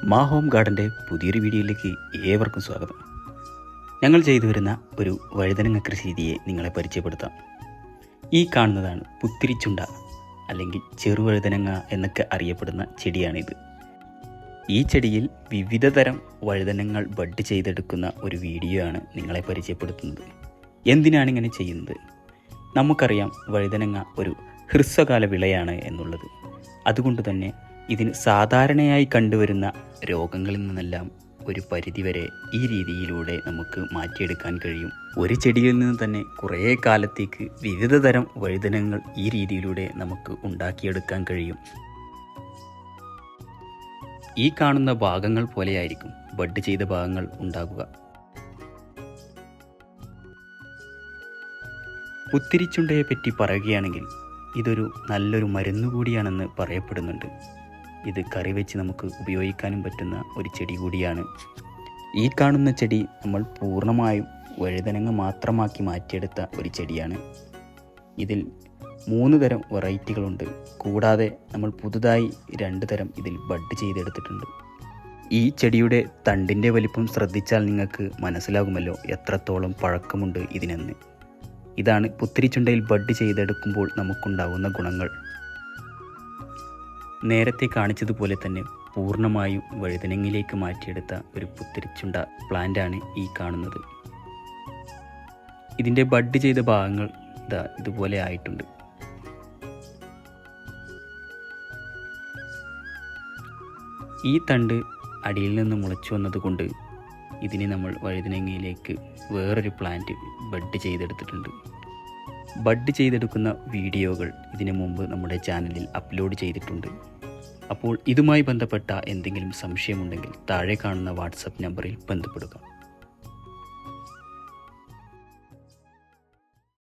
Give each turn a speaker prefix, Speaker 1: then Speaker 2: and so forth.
Speaker 1: മാ ഹോം ഗാർഡൻ്റെ പുതിയൊരു വീഡിയോയിലേക്ക് ഏവർക്കും സ്വാഗതം. ഞങ്ങൾ ചെയ്തു വരുന്ന ഒരു വഴുതനങ്ങ കൃഷി രീതിയെ നിങ്ങളെ പരിചയപ്പെടുത്താം. ഈ കാണുന്നതാണ് പുത്തിരിച്ചുണ്ട അല്ലെങ്കിൽ ചെറുവഴുതനങ്ങ എന്നൊക്കെ അറിയപ്പെടുന്ന ചെടിയാണിത്. ഈ ചെടിയിൽ വിവിധ തരം വഴുതനങ്ങൾ ബഡ് ചെയ്തെടുക്കുന്ന ഒരു വീഡിയോ ആണ് നിങ്ങളെ പരിചയപ്പെടുത്തുന്നത്. എന്തിനാണ് ഇങ്ങനെ ചെയ്യുന്നത്? നമുക്കറിയാം വഴുതനങ്ങ ഒരു ഹ്രസ്വകാല വിളയാണ് എന്നുള്ളത്. അതുകൊണ്ട് തന്നെ ഇതിന് സാധാരണയായി കണ്ടുവരുന്ന രോഗങ്ങളിൽ നിന്നെല്ലാം ഒരു പരിധിവരെ ഈ രീതിയിലൂടെ നമുക്ക് മാറ്റിയെടുക്കാൻ കഴിയും. ഒരു ചെടിയിൽ നിന്ന് തന്നെ കുറേ കാലത്തേക്ക് വിവിധ തരം വഴുതനങ്ങൾ ഈ രീതിയിലൂടെ നമുക്ക് ഉണ്ടാക്കിയെടുക്കാൻ കഴിയും. ഈ കാണുന്ന ഭാഗങ്ങൾ പോലെയായിരിക്കും ബഡ് ചെയ്ത ഭാഗങ്ങൾ ഉണ്ടാകുക. പുത്തിരിച്ചുണ്ടയെ പറ്റി പറയുകയാണെങ്കിൽ ഇതൊരു നല്ലൊരു മരുന്ന് കൂടിയാണെന്ന് പറയപ്പെടുന്നുണ്ട്. ഇത് കറി വെച്ച് നമുക്ക് ഉപയോഗിക്കാനും പറ്റുന്ന ഒരു ചെടി കൂടിയാണ്. ഈ കാണുന്ന ചെടി നമ്മൾ പൂർണ്ണമായും വഴുതനങ്ങ മാത്രമാക്കി മാറ്റിയെടുത്ത ഒരു ചെടിയാണ്. ഇതിൽ 3 തരം വെറൈറ്റികളുണ്ട്. കൂടാതെ നമ്മൾ പുതുതായി 2 തരം ഇതിൽ ബഡ് ചെയ്തെടുത്തിട്ടുണ്ട്. ഈ ചെടിയുടെ തണ്ടിൻ്റെ വലിപ്പം ശ്രദ്ധിച്ചാൽ നിങ്ങൾക്ക് മനസ്സിലാകുമല്ലോ എത്രത്തോളം പഴക്കമുണ്ട് ഇതിനെന്ന്. ഇതാണ് പുത്തിരിച്ചുണ്ടയിൽ ബഡ് ചെയ്തെടുക്കുമ്പോൾ നമുക്കുണ്ടാകുന്ന ഗുണങ്ങൾ. നേരത്തെ കാണിച്ചതുപോലെ തന്നെ പൂർണ്ണമായും വഴുതനങ്ങയിലേക്ക് മാറ്റിയെടുത്ത ഒരു പുത്തിരിച്ചുണ്ട പ്ലാന്റാണ് ഈ കാണുന്നത്. ഇതിൻ്റെ ബഡ് ചെയ്ത ഭാഗങ്ങൾ ഇതുപോലെ ആയിട്ടുണ്ട്. ഈ തണ്ട് അടിയിൽ നിന്ന് മുളച്ചു വന്നതുകൊണ്ട് ഇതിനെ നമ്മൾ വഴുതനങ്ങയിലേക്ക് വേറൊരു പ്ലാന്റ് ബഡ് ചെയ്തെടുത്തിട്ടുണ്ട്. ബഡ് ചെയ്തെടുക്കുന്ന വീഡിയോകൾ ഇതിനു മുമ്പ് നമ്മുടെ ചാനലിൽ അപ്ലോഡ് ചെയ്തിട്ടുണ്ട്. അപ്പോൾ ഇതുമായി ബന്ധപ്പെട്ട എന്തെങ്കിലും സംശയമുണ്ടെങ്കിൽ താഴെ കാണുന്ന വാട്സപ്പ് നമ്പറിൽ ബന്ധപ്പെടുക.